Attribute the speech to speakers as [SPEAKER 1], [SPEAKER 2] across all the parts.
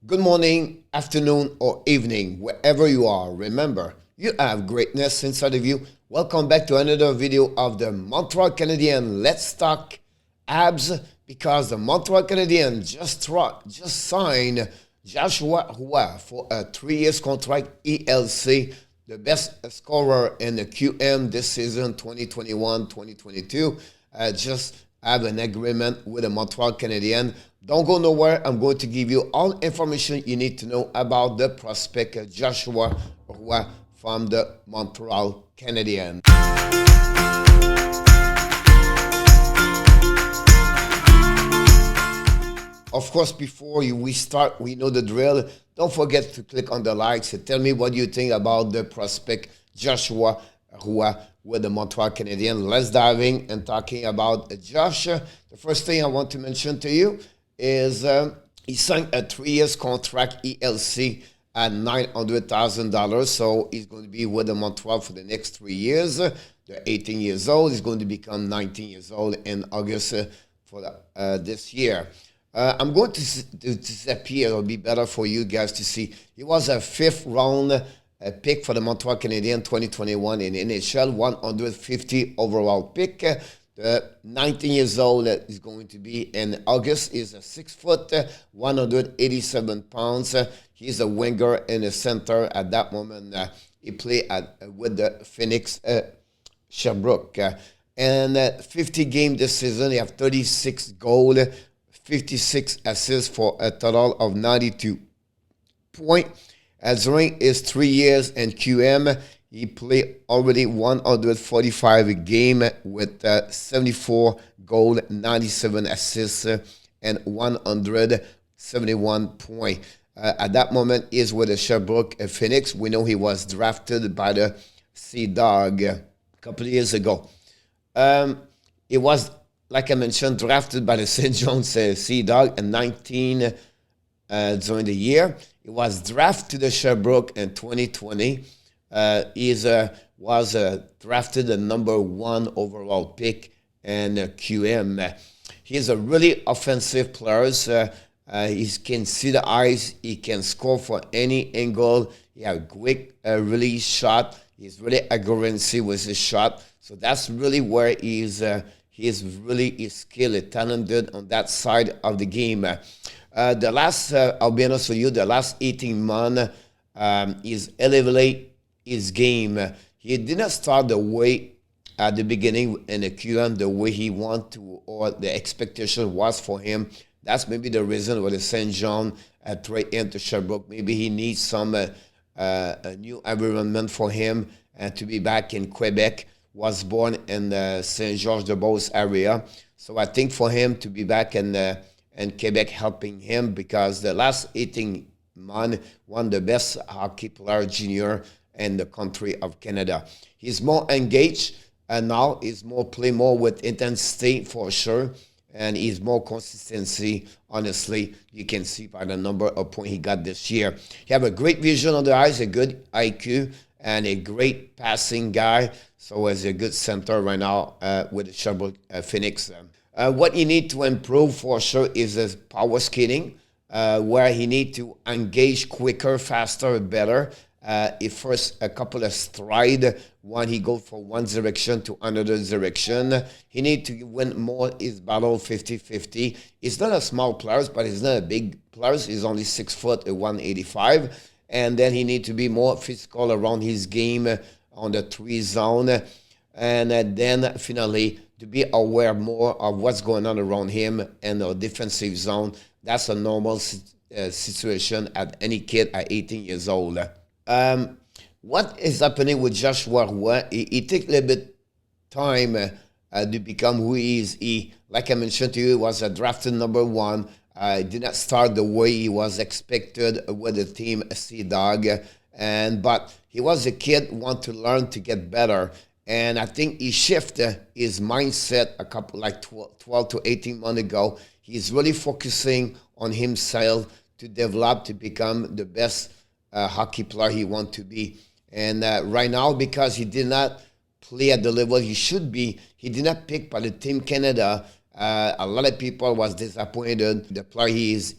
[SPEAKER 1] Good morning, afternoon, or evening, wherever you are. Remember, you have greatness inside of you. Welcome back to another video of the Montreal Canadiens. Let's talk abs because the Montreal Canadiens just signed Joshua Roy for a 3-year contract, ELC, the best scorer in the QM this season, 2021-2022. Just have an agreement with the Montreal Canadiens. Don't go nowhere. I'm going to give you all information you need to know about the prospect Joshua Roy from the Montreal Canadiens. Of course, before we start, we know the drill. Don't forget to click on the likes and tell me what you think about the prospect Joshua Roy with the Montreal Canadiens. Let's dive in and talking about Josh. The first thing I want to mention to you is he signed a 3-year contract, ELC, at $900,000. So he's going to be with the Montreal for the next 3 years. They're 18 years old. He's going to become 19 years old in August for this year. I'm going to disappear. It'll be better for you guys to see. He was a 5th round pick for the Montreal Canadiens 2021 in NHL, 150 overall pick. 19 years old is going to be in August. He's a 6 foot, 187 pounds. He's a winger and a center at that moment. He played with the Phoenix Sherbrooke. And 50 games this season. He have 36 goals, 56 assists for a total of 92 points. During his 3 years in QM, he played already 145 games with 74 goals, 97 assists, and 171 points. At that moment, he's with the Sherbrooke Phoenix. We know he was drafted by the Sea Dog a couple of years ago. He was, like I mentioned, drafted by the St. John's Sea Dog in 19 during the year. He was drafted to the Sherbrooke in 2020. He was drafted the number 1 overall pick in QM. He's a really offensive player. He can see the ice. He can score for any angle. He has a quick release shot. He's really aggressive with his shot. So that's really where he's really skilled, talented on that side of the game. I'll be honest with you, the last 18 months, he's elevated his game. He didn't start the way at the beginning in the QM the way he wanted to, or the expectation was for him. That's maybe the reason why the St. John trade into Sherbrooke. Maybe he needs some a new environment for him to be back in Quebec. Was born in the St. Georges-de-Beauce area. So I think for him to be back in Quebec helping him, because the last 18 months, one of the best hockey player junior in the country of Canada. He's more engaged, and now he's play more with intensity for sure, and he's more consistency. Honestly, you can see by the number of points he got this year. He have a great vision on the ice, a good IQ, and a great passing guy. So as a good center right now with the Sherbrooke Phoenix. What he need to improve for sure is his power skating, where he need to engage quicker, faster, better. He first a couple of stride when he go from one direction to another direction. He need to win more his battle 50-50. He's not a small player, but he's not a big player. He's only 6 foot, 185. And then he need to be more physical around his game on the 3 zone. And then finally to be aware more of what's going on around him in the defensive zone. That's a normal situation at any kid at 18 years old. What is happening with Joshua Roy? He take a little bit time to become who he is. Like I mentioned to you, he was a drafted number 1. Did not start the way he was expected with the team Sea Dog, but he was a kid want to learn to get better, and I think he shifted his mindset a couple 12 to 18 months ago. He's really focusing on himself to develop to become the best hockey player he wants to be. And right now, because he did not play at the level he should be, he did not pick by the Team Canada A lot of people was disappointed the player he is,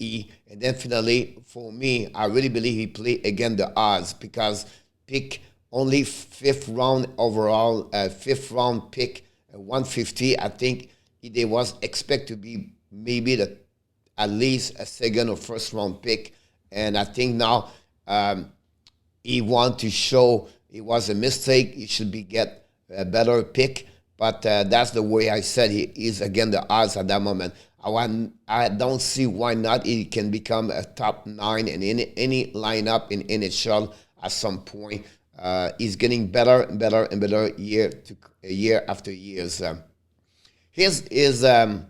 [SPEAKER 1] and then finally, for me, I really believe he played against the odds because pick only 5th round overall, 5th round pick, 150. I think they was expect to be maybe at least a 2nd or 1st round pick, and I think now he want to show it was a mistake. He should be get a better pick. But that's the way I said he is against the odds at that moment. I don't see why not. He can become a top 9 in any lineup in NHL at some point. He's getting better and better and better year after years. Here's a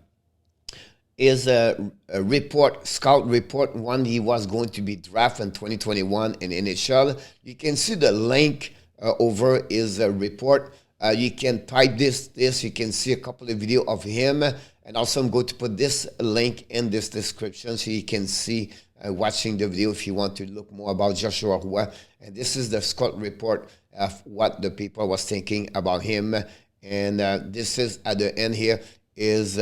[SPEAKER 1] report, scout report, when he was going to be drafted in 2021 in NHL. You can see the link over his report. You can type this, you can see a couple of videos of him, and also I'm going to put this link in this description so you can see watching the video if you want to look more about Joshua Roy. And this is the scout report of what the people was thinking about him. And this is at the end here is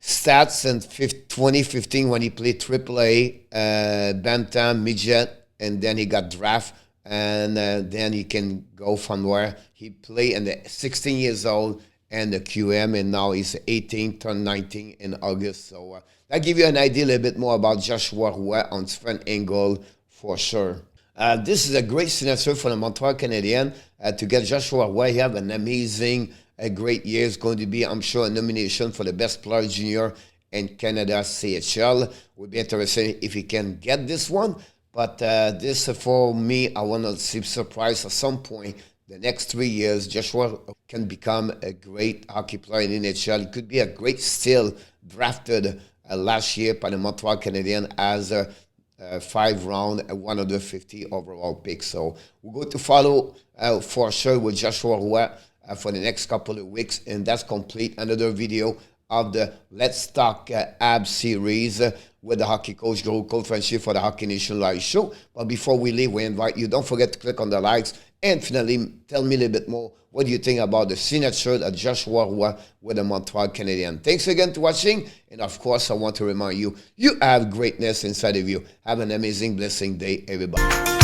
[SPEAKER 1] stats in 2015 when he played AAA, Bantam, Midget, and then he got drafted. And then you can go from where he played in the 16 years old and the QM, and now he's 18, turned 19 in August. So that give you an idea a little bit more about Joshua Roy on different angle for sure. This is a great signature for the Montreal Canadiens to get Joshua Roy. He have an amazing, great year. It's going to be, I'm sure, a nomination for the best player junior in Canada CHL. We'll be interested if he can get this one. But this, for me, I want to see surprise at some point. The next 3 years, Joshua can become a great hockey player in NHL. It could be a great steal drafted last year by the Montreal Canadiens as a 5th round, 150 overall pick. So we're going to follow for sure with Joshua Roy for the next couple of weeks. And that's complete another video of the Let's Talk Ab series with the hockey coach, Gros Co-Friendship for the Hockey Nation Live Show. But before we leave, we invite you, don't forget to click on the likes and finally tell me a little bit more what do you think about the signature of Joshua Roy with the Montreal Canadiens. Thanks again for watching. And of course, I want to remind you, you have greatness inside of you. Have an amazing, blessing day, everybody.